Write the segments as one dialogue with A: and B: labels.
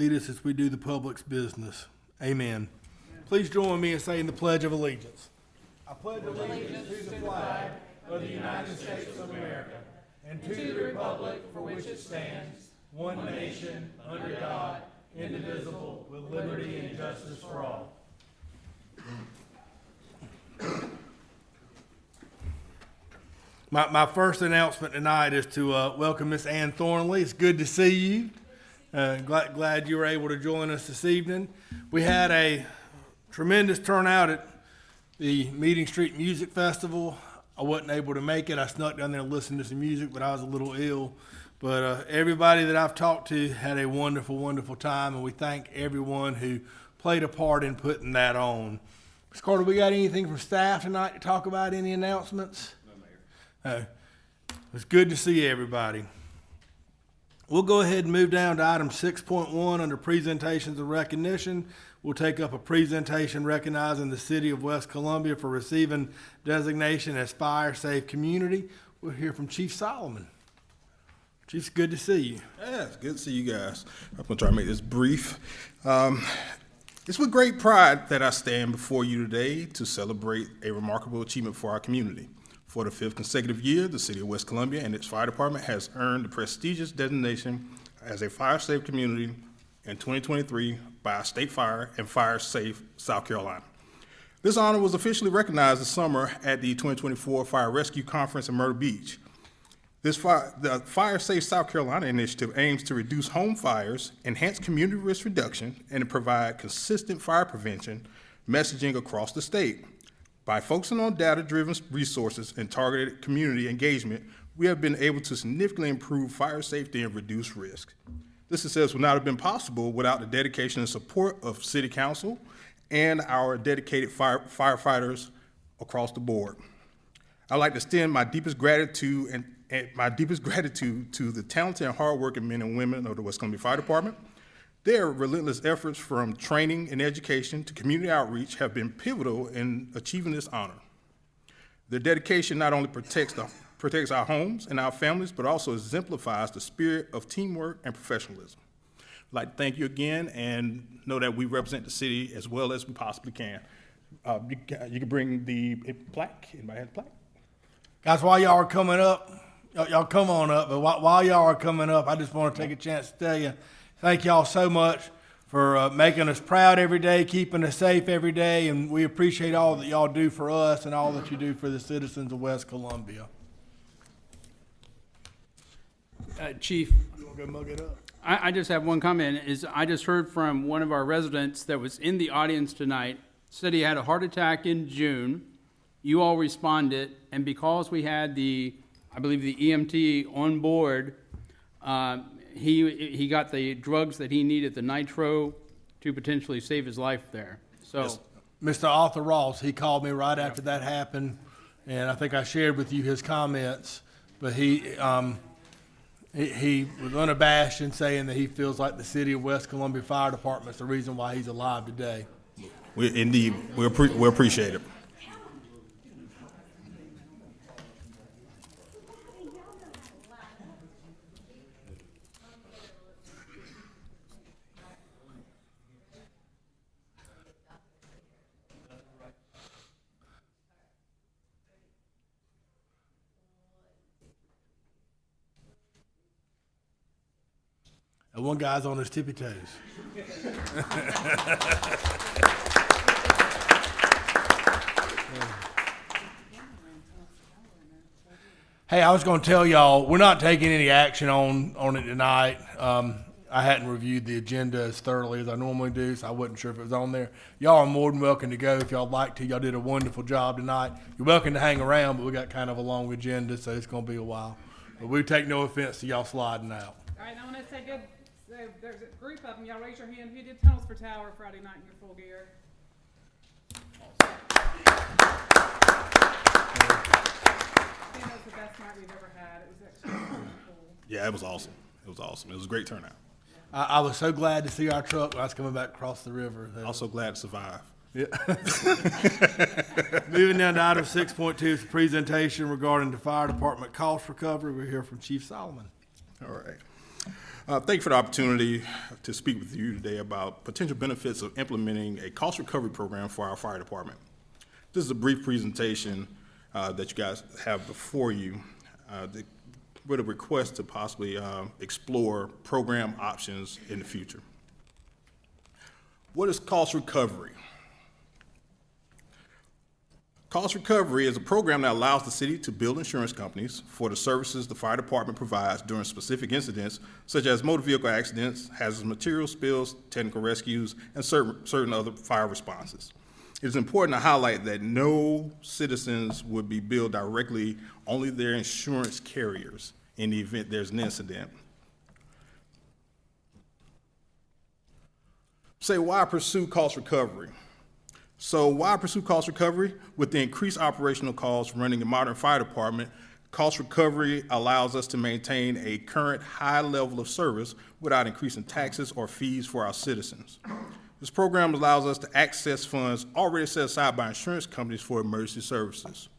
A: Lead us as we do the public's business. Amen. Please join me in saying the Pledge of Allegiance. I pledge allegiance to the flag of the United States of America and to the republic for which it stands, one nation, under God, indivisible, with liberty and justice for all. My first announcement tonight is to welcome Miss Ann Thornley. It's good to see you. Glad you were able to join us this evening. We had a tremendous turnout at the Meeting Street Music Festival. I wasn't able to make it. I snuck down there and listened to some music, but I was a little ill. But everybody that I've talked to had a wonderful, wonderful time, and we thank everyone who played a part in putting that on. Ms. Carter, we got anything from staff tonight to talk about? Any announcements? No, Mayor. It's good to see everybody. We'll go ahead and move down to item 6.1 under presentations of recognition. We'll take up a presentation recognizing the city of West Columbia for receiving designation as Fire Safe Community. We'll hear from Chief Solomon. Chief, it's good to see you.
B: Yeah, it's good to see you guys. I'm going to try to make this brief. It's with great pride that I stand before you today to celebrate a remarkable achievement for our community. For the 5th consecutive year, the City of West Columbia and its fire department has earned the prestigious designation as a Fire Safe Community in 2023 by State Fire and Fire Safe South Carolina. This honor was officially recognized this summer at the 2024 Fire Rescue Conference in Myrtle Beach. The Fire Safe South Carolina initiative aims to reduce home fires, enhance community risk reduction, and to provide consistent fire prevention messaging across the state. By focusing on data-driven resources and targeted community engagement, we have been able to significantly improve fire safety and reduce risk. This success would not have been possible without the dedication and support of City Council and our dedicated firefighters across the board. I'd like to extend my deepest gratitude to the talented and hardworking men and women of the West Columbia Fire Department. Their relentless efforts from training and education to community outreach have been pivotal in achieving this honor. Their dedication not only protects our homes and our families, but also exemplifies the spirit of teamwork and professionalism. I'd like to thank you again and know that we represent the city as well as we possibly can. You can bring the plaque. Anybody have a plaque?
A: Guys, while y'all are coming up, y'all come on up, but while y'all are coming up, I just want to take a chance to tell you, thank y'all so much for making us proud every day, keeping us safe every day, and we appreciate all that y'all do for us and all that you do for the citizens of West Columbia.
C: Chief,
A: You want to go mug it up?
C: I just have one comment. I just heard from one of our residents that was in the audience tonight, said he had a heart attack in June. You all responded, and because we had I believe the EMT on board, he got the drugs that he needed, the nitro, to potentially save his life there. So,
A: Yes. Mr. Arthur Ross, he called me right after that happened, and I think I shared with you his comments, but he was unabashed in saying that he feels like the city of West Columbia Fire Department is the reason why he's alive today.
B: We appreciate it.
A: And one guy's on his tippy toes. Hey, I was going to tell y'all, we're not taking any action on it tonight. I hadn't reviewed the agenda as thoroughly as I normally do, so I wasn't sure if it was on there. Y'all are more than welcome to go if y'all like to. Y'all did a wonderful job tonight. You're welcome to hang around, but we got kind of a long agenda, so it's going to be a while. But we take no offense to y'all sliding out.
D: All right, I want to say good. So there's a group of them. Y'all raise your hand. Who did Tunnels for Tower Friday night in your full gear? I think that was the best night we've ever had. It was actually cool.
B: Yeah, it was awesome. It was awesome. It was a great turnout.
A: I was so glad to see our truck when I was coming back across the river.
B: Also glad to survive.
A: Yeah. Moving down to item 6.2 is a presentation regarding the fire department cost recovery. We'll hear from Chief Solomon.
B: All right. Thank you for the opportunity to speak with you today about potential benefits of implementing a cost recovery program for our fire department. This is a brief presentation that you guys have before you with a request to possibly explore program options in the future. What is cost recovery? Cost recovery is a program that allows the city to bill insurance companies for the services the fire department provides during specific incidents, such as motor vehicle accidents, hazardous material spills, technical rescues, and certain other fire responses. It is important to highlight that no citizens would be billed directly, only their insurance carriers in the event there's an incident. Say, why pursue cost recovery? So why pursue cost recovery? With the increased operational costs running a modern fire department, cost recovery allows us to maintain a current high level of service without increasing taxes or fees for our citizens. This program allows us to access funds already set aside by insurance companies for emergency services.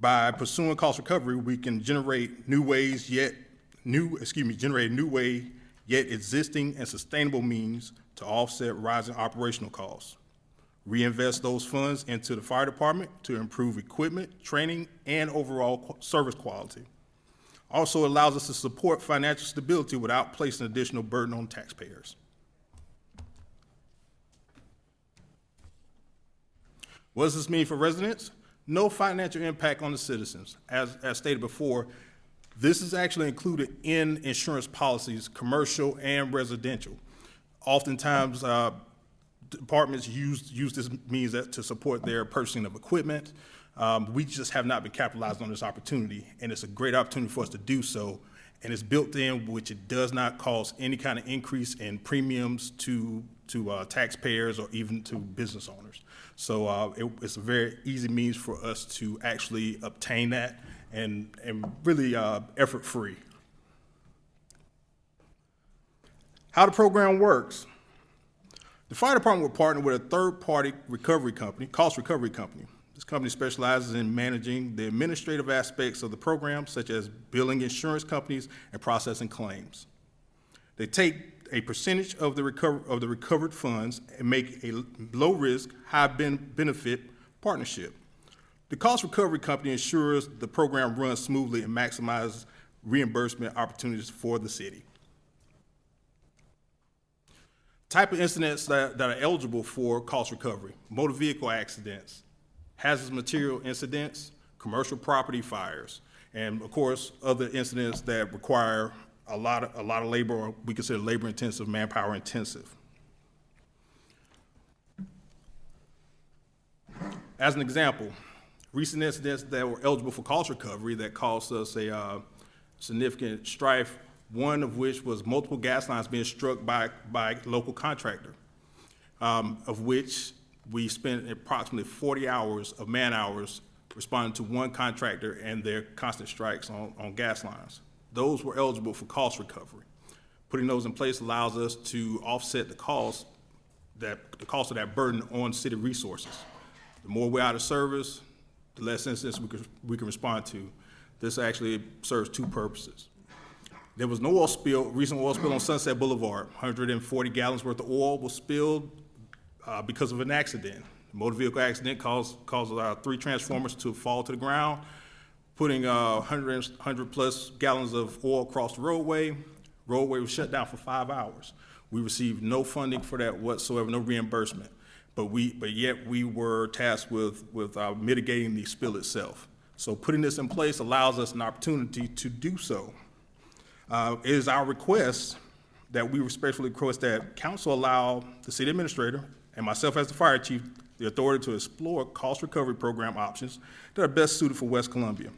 B: By pursuing cost recovery, we can generate new yet existing and sustainable means to offset rising operational costs. Reinvest those funds into the fire department to improve equipment, training, and overall service quality. Also allows us to support financial stability without placing additional burden on taxpayers. What does this mean for residents? No financial impact on the citizens. As stated before, this is actually included in insurance policies, commercial and residential. Oftentimes, departments use this means to support their purchasing of equipment. We just have not been capitalized on this opportunity, and it's a great opportunity for us to do so. And it's built in, which it does not cause any kind of increase in premiums to taxpayers or even to business owners. So it's a very easy means for us to actually obtain that and really effort-free. How the program works. The fire department will partner with a third-party recovery company, cost recovery company. This company specializes in managing the administrative aspects of the program, such as billing insurance companies and processing claims. They take a percentage of the recovered funds and make a low-risk, high-benefit partnership. The cost recovery company ensures the program runs smoothly and maximizes reimbursement opportunities for the city. Type of incidents that are eligible for cost recovery: motor vehicle accidents, hazardous material incidents, commercial property fires, and of course, other incidents that require a lot of labor, or we consider labor intensive, manpower intensive. As an example, recent incidents that were eligible for cost recovery that caused us a significant strife, one of which was multiple gas lines being struck by a local contractor, of which we spent approximately 40 hours of man hours responding to one contractor and their constant strikes on gas lines. Those were eligible for cost recovery. Putting those in place allows us to offset the cost of that burden on city resources. The more we're out of service, the less incidents we can respond to. This actually serves two purposes. There was no recent oil spill on Sunset Boulevard. 140 gallons worth of oil was spilled because of an accident. A motor vehicle accident caused 3 transformers to fall to the ground, putting 100 plus gallons of oil across the roadway. Roadway was shut down for 5 hours. We received no funding for that whatsoever, no reimbursement. But yet we were tasked with mitigating the spill itself. So putting this in place allows us an opportunity to do so. It is our request that we respectfully request that council allow the city administrator and myself as the fire chief the authority to explore cost recovery program options that are best suited for West Columbia.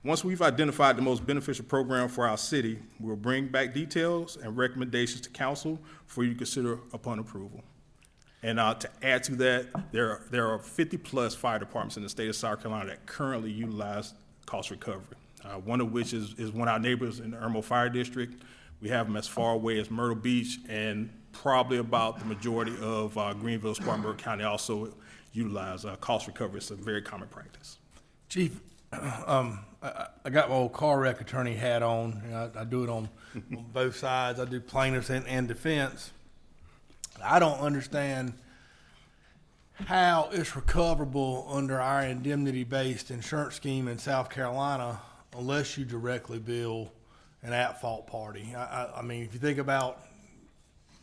B: Once we've identified the most beneficial program for our city, we'll bring back details and recommendations to council for you to consider upon approval. And to add to that, there are 50 plus fire departments in the state of South Carolina that currently utilize cost recovery. One of which is one of our neighbors in the Irmo Fire District. We have them as far away as Myrtle Beach, and probably about the majority of Greenville, Spartanburg County also utilize cost recovery. It's a very common practice.
A: Chief, I got my old car wreck attorney hat on. You know, I do it on both sides. I do plaintiffs and defense. I don't understand how it's recoverable under our indemnity-based insurance scheme in South Carolina unless you directly bill an at-fault party. I mean, if you think about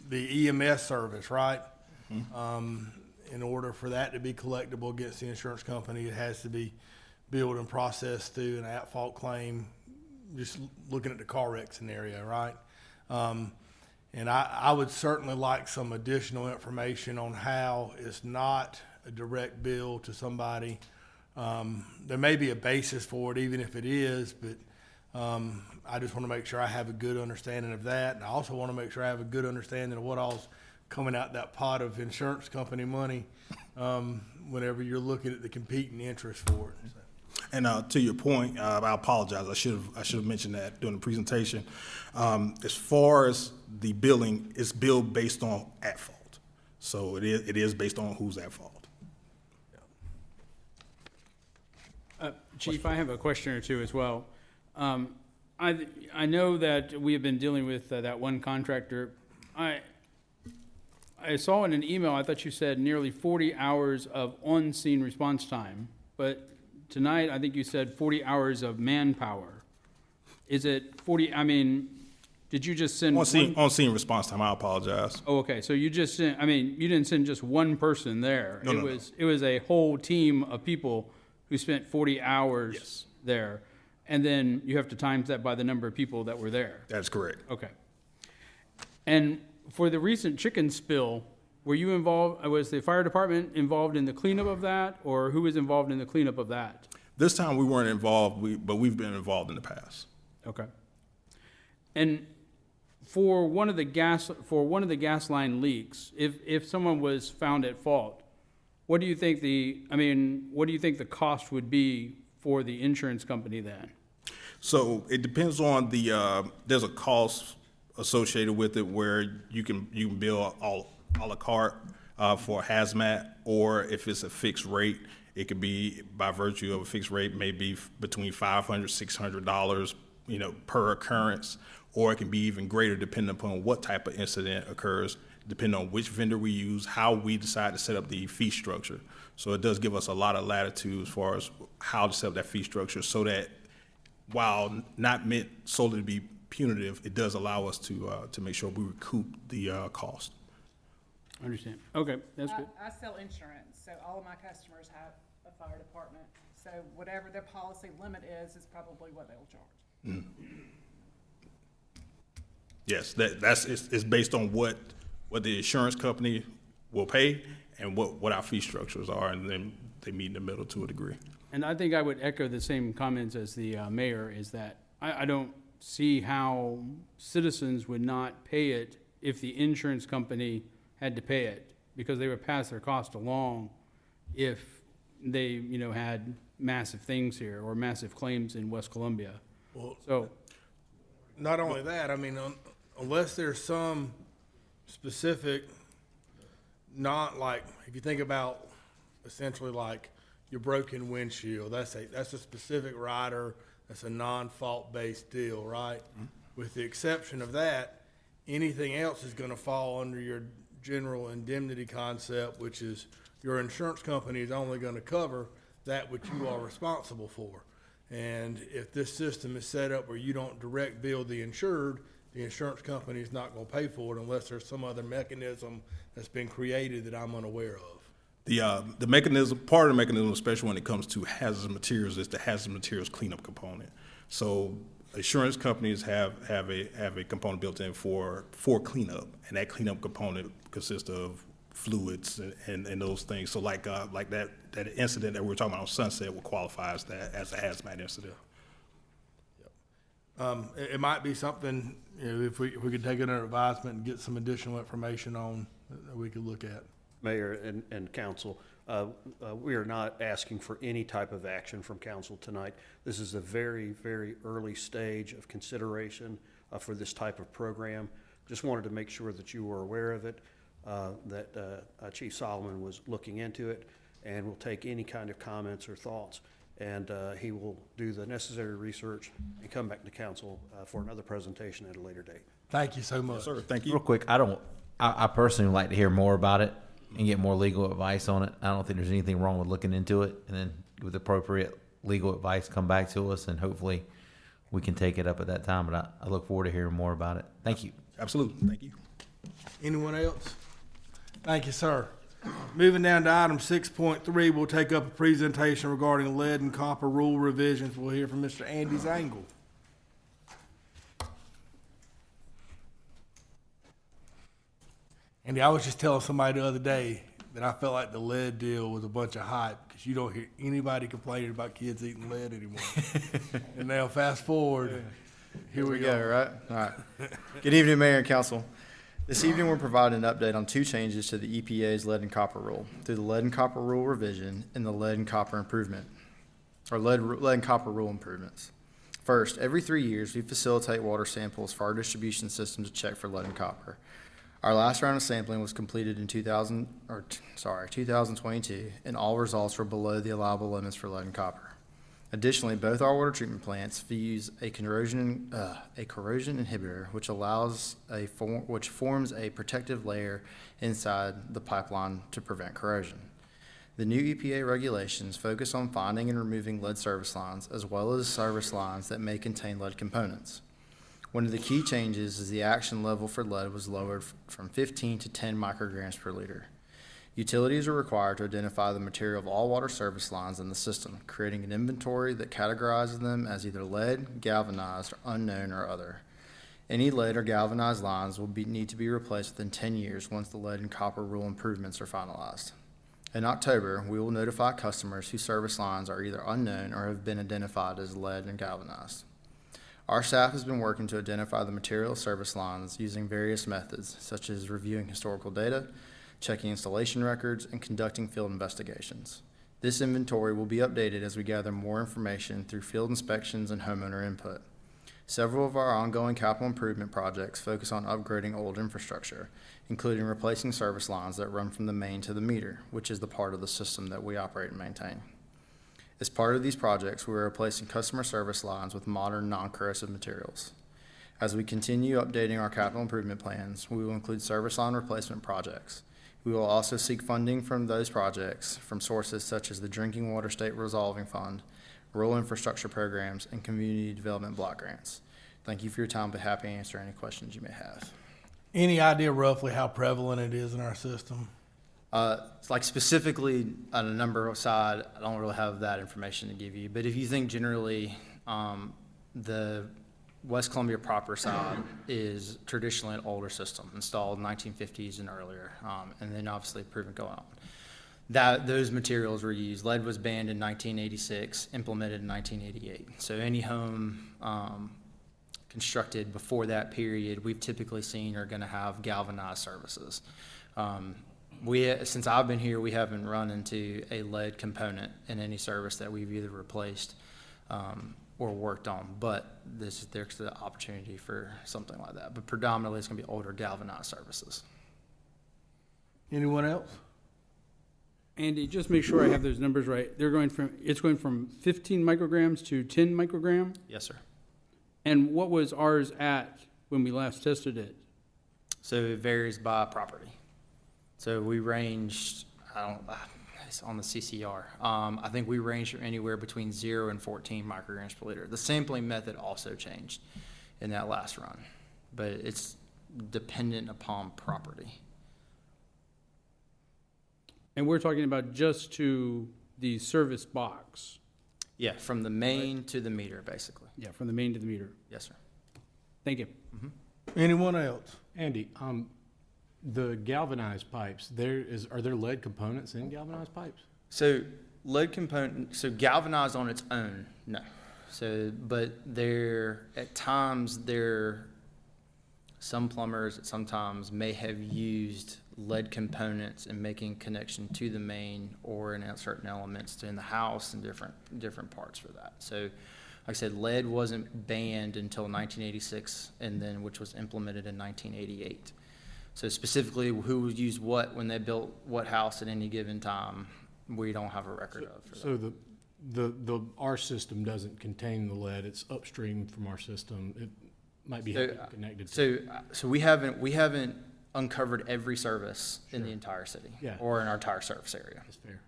A: the EMS service, right? In order for that to be collectible against the insurance company, it has to be billed and processed through an at-fault claim, just looking at the car wreck scenario, right? And I would certainly like some additional information on how it's not a direct bill to somebody. There may be a basis for it, even if it is, but I just want to make sure I have a good understanding of that. And I also want to make sure I have a good understanding of what all's coming out that pot of insurance company money whenever you're looking at the competing interest for it.
B: And to your point, I apologize. I should have mentioned that during the presentation. As far as the billing, it's billed based on at fault. So it is based on who's at fault.
C: Chief, I have a question or two as well. I know that we have been dealing with that one contractor. I saw in an email, I thought you said nearly 40 hours of on-scene response time, but tonight, I think you said 40 hours of manpower. Is it 40, I mean, did you just send?
B: On-scene response time, I apologize.
C: Oh, okay, so you just sent, I mean, you didn't send just one person there.
B: No.
C: It was a whole team of people who spent 40 hours
B: Yes.
C: there. And then you have to times that by the number of people that were there.
B: That's correct.
C: Okay. And for the recent chicken spill, were you involved, was the fire department involved in the cleanup of that, or who was involved in the cleanup of that?
B: This time we weren't involved, but we've been involved in the past.
C: Okay. And for one of the gas line leaks, if someone was found at fault, what do you think the cost would be for the insurance company then?
B: So it depends on there's a cost associated with it where you can bill a la carte for hazmat, or if it's a fixed rate, it could be by virtue of a fixed rate, maybe between $500, $600, per occurrence, or it can be even greater depending upon what type of incident occurs, depending on which vendor we use, how we decide to set up the fee structure. So it does give us a lot of latitude as far as how to set up that fee structure, so that while not meant solely to be punitive, it does allow us to make sure we recoup the cost.
C: I understand. Okay, that's good.
D: I sell insurance, so all of my customers have a fire department. So whatever their policy limit is probably what they'll charge.
B: Yes, it's based on what the insurance company will pay and what our fee structures are, and then they meet in the middle to a degree.
C: And I think I would echo the same comments as the mayor, is that I don't see how citizens would not pay it if the insurance company had to pay it, because they would pass their cost along if they, had massive things here or massive claims in West Columbia.
A: Well,
C: So,
A: not only that, I mean, unless there's some specific, not like, if you think about essentially like your broken windshield, that's a specific rider, that's a non-fault based deal, right? With the exception of that, anything else is gonna fall under your general indemnity concept, which is your insurance company is only gonna cover that which you are responsible for. And if this system is set up where you don't direct bill the insured, the insurance company is not gonna pay for it unless there's some other mechanism that's been created that I'm unaware of.
B: The mechanism, part of the mechanism, especially when it comes to hazardous materials, is the hazardous materials cleanup component. So insurance companies have a component built in for cleanup, and that cleanup component consists of fluids and those things. So like that incident that we were talking about on Sunset would qualify as a hazmat incident.
A: It might be something, if we could take it under advisement and get some additional information on, that we could look at.
E: Mayor and council, we are not asking for any type of action from council tonight. This is a very, very early stage of consideration for this type of program. Just wanted to make sure that you were aware of it, that Chief Solomon was looking into it, and will take any kind of comments or thoughts and he will do the necessary research and come back to council for another presentation at a later date.
A: Thank you so much.
B: Yes, sir. Thank
F: Real
B: you.
F: quick, I personally would like to hear more about it and get more legal advice on it. I don't think there's anything wrong with looking into it, and then with appropriate legal advice, come back to us, and hopefully we can take it up at that time. But I look forward to hearing more about it. Thank you.
B: Absolutely. Thank you.
A: Anyone else? Thank you, sir. Moving down to item 6.3, we'll take up a presentation regarding lead and copper rule revisions. We'll hear from Mr. Andy Zangle. Andy, I was just telling somebody the other day that I felt like the lead deal was a bunch of hype because you don't hear anybody complaining about kids eating lead anymore. And now fast forward, here we go.
G: Right? All right. Good evening, Mayor and Council. This evening, we're providing an update on two changes to the EPA's lead and copper rule through the lead and copper rule revision and the lead and copper improvement, or lead and copper rule improvements. First, every 3 years, we facilitate water samples for our distribution system to check for lead and copper. Our last round of sampling was completed in 2022, and all results were below the allowable limits for lead and copper. Additionally, both our water treatment plants use a corrosion inhibitor, which forms a protective layer inside the pipeline to prevent corrosion. The new EPA regulations focus on finding and removing lead service lines, as well as service lines that may contain lead components. One of the key changes is the action level for lead was lowered from 15 to 10 micrograms per liter. Utilities are required to identify the material of all water service lines in the system, creating an inventory that categorizes them as either lead, galvanized, or unknown, or other. Any lead or galvanized lines will need to be replaced within 10 years once the lead and copper rule improvements are finalized. In October, we will notify customers whose service lines are either unknown or have been identified as lead and galvanized. Our staff has been working to identify the material service lines using various methods, such as reviewing historical data, checking installation records, and conducting field investigations. This inventory will be updated as we gather more information through field inspections and homeowner input. Several of our ongoing capital improvement projects focus on upgrading old infrastructure, including replacing service lines that run from the main to the meter, which is the part of the system that we operate and maintain. As part of these projects, we are replacing customer service lines with modern, non-corrosive materials. As we continue updating our capital improvement plans, we will include service line replacement projects. We will also seek funding from those projects from sources such as the Drinking Water State Revolving Fund, rural infrastructure programs, and community development block grants. Thank you for your time. I'll be happy to answer any questions you may have.
A: Any idea roughly how prevalent it is in our system?
G: Like specifically on a number side, I don't really have that information to give you, but if you think generally, the West Columbia proper side is traditionally an older system, installed 1950s and earlier, and then obviously improvement going on. Those materials were used. Lead was banned in 1986, implemented in 1988. So any home constructed before that period, we've typically seen are going to have galvanized services. Since I've been here, we haven't run into a lead component in any service that we've either replaced or worked on, but there's the opportunity for something like that. But predominantly, it's going to be older galvanized services.
A: Anyone else?
C: Andy, just make sure I have those numbers right. It's going from 15 micrograms to 10 microgram?
G: Yes, sir.
C: And what was ours at when we last tested it?
G: So it varies by property. So we ranged, it's on the CCR. I think we ranged from anywhere between 0 and 14 micrograms per liter. The sampling method also changed in that last run, but it's dependent upon property.
C: And we're talking about just to the service box.
G: Yeah, from the main to the meter, basically.
C: Yeah, from the main to the meter.
G: Yes, sir.
C: Thank you.
A: Anyone else?
H: Andy, the galvanized pipes, are there lead components in galvanized pipes?
G: So galvanized on its own, no. But at times some plumbers sometimes may have used lead components in making connection to the main or in certain elements in the house and different parts for that. So like I said, lead wasn't banned until 1986, and then which was implemented in 1988. So specifically, who used what when they built what house at any given time, we don't have a record of.
H: So our system doesn't contain the lead. It's upstream from our system. It might be connected to.
G: So we haven't uncovered every service in the entire city.
H: Yeah.
G: Or in our entire service area.
H: That's fair.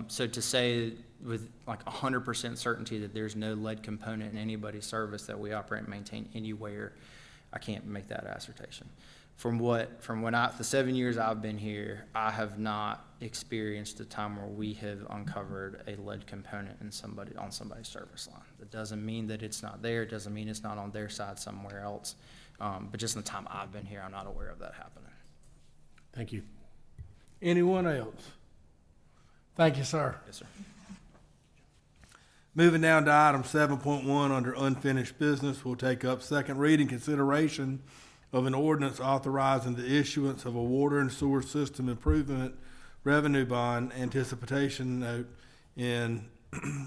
G: So to say with like 100% certainty that there's no lead component in anybody's service that we operate and maintain anywhere, I can't make that assertion. From the 7 years I've been here, I have not experienced a time where we have uncovered a lead component on somebody's service line. That doesn't mean that it's not there. It doesn't mean it's not on their side somewhere else. But just in the time I've been here, I'm not aware of that happening.
H: Thank you.
A: Anyone else? Thank you, sir.
G: Yes, sir.
A: Moving down to item 7.1 under unfinished business, we'll take up second reading consideration of an ordinance authorizing the issuance of a water and sewer system improvement revenue bond anticipation note in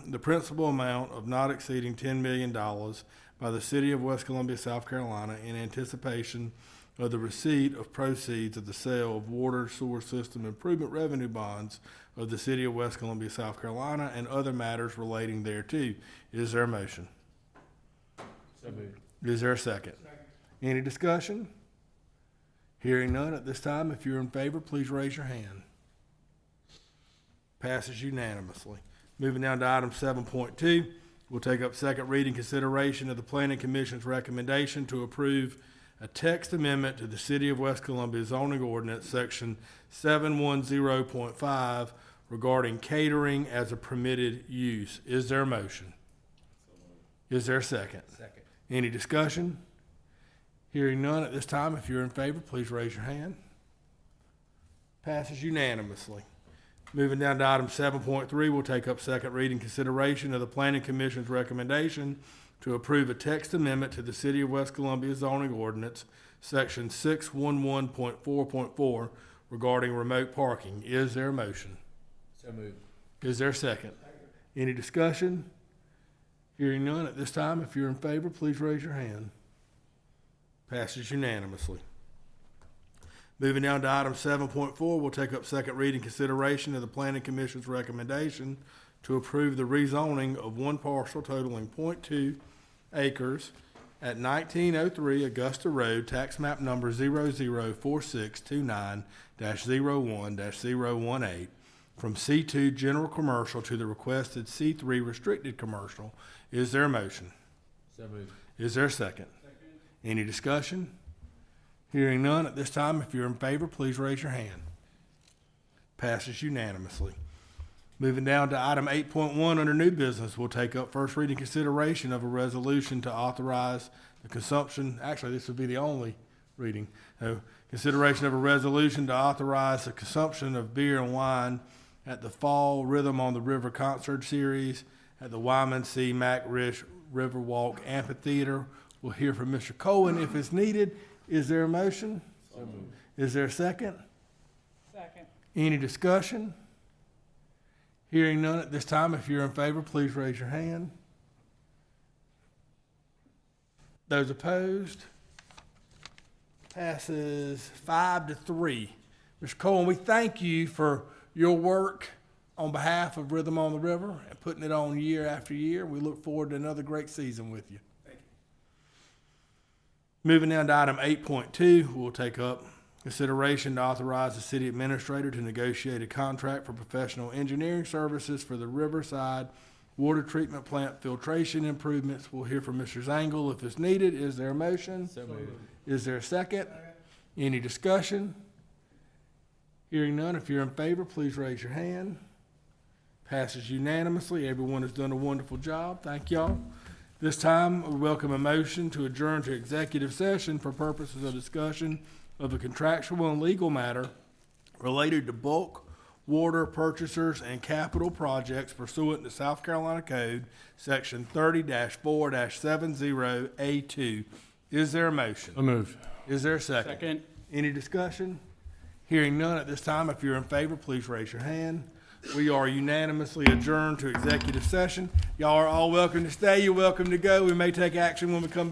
A: the principal amount of not exceeding $10 million by the city of West Columbia, South Carolina, in anticipation of the receipt of proceeds of the sale of water sewer system improvement revenue bonds of the city of West Columbia, South Carolina, and other matters relating thereto. Is there a motion?
H: So moved.
A: Is there a second? Any discussion? Hearing none at this time, if you're in favor, please raise your hand. Passes unanimously. Moving down to item 7.2, we'll take up second reading consideration of the Planning Commission's recommendation to approve a text amendment to the City of West Columbia zoning ordinance, section 710.5, regarding catering as a permitted use. Is there a motion? Is there a second?
H: Second.
A: Any discussion? Hearing none at this time, if you're in favor, please raise your hand. Passes unanimously. Moving down to item 7.3, we'll take up second reading consideration of the Planning Commission's recommendation to approve a text amendment to the City of West Columbia zoning ordinance, section 611.4.4, regarding remote parking. Is there a motion?
H: So moved.
A: Is there a second? Any discussion? Hearing none at this time, if you're in favor, please raise your hand. Passes unanimously. Moving down to item 7.4, we'll take up second reading consideration of the Planning Commission's recommendation to approve the rezoning of one parcel totaling .2 acres at 1903 Augusta Road, tax map number 004629-01-018, from C2 General Commercial to the requested C3 Restricted Commercial. Is there a motion?
H: So moved.
A: Is there a second? Any discussion? Hearing none at this time, if you're in favor, please raise your hand. Passes unanimously. Moving down to item 8.1 under new business, we'll take up first reading consideration of a resolution to authorize the consumption, actually this would be the only reading, consideration of a resolution to authorize the consumption of beer and wine at the Fall Rhythm on the River concert series at the Wyman C. Mack Rich Riverwalk Amphitheater. We'll hear from Mr. Cohen if it's needed. Is there a motion?
H: So moved.
A: Is there a second?
D: Second.
A: Any discussion? Hearing none at this time, if you're in favor, please raise your hand. Those opposed? Passes 5-3. Mr. Cohen, we thank you for your work on behalf of Rhythm on the River and putting it on year after year. We look forward to another great season with you. Thank you. Moving down to item 8.2, we'll take up consideration to authorize the city administrator to negotiate a contract for professional engineering services for the Riverside Water Treatment Plant filtration improvements. We'll hear from Mr. Zangle if it's needed. Is there a motion?
H: So moved.
A: Is there a second? Any discussion? Hearing none, if you're in favor, please raise your hand. Passes unanimously. Everyone has done a wonderful job. Thank y'all. This time, we welcome a motion to adjourn to executive session for purposes of discussion of a contractual and legal matter related to bulk water purchasers and capital projects pursuant to South Carolina Code, Section 30-4-70A2. Is there a motion?
H: So moved.
A: Is there a second?
C: Second.
A: Any discussion? Hearing none at this time, if you're in favor, please raise your hand. We are unanimously adjourned to executive session. Y'all are all welcome to stay. You're welcome to go. We may take action when we come back.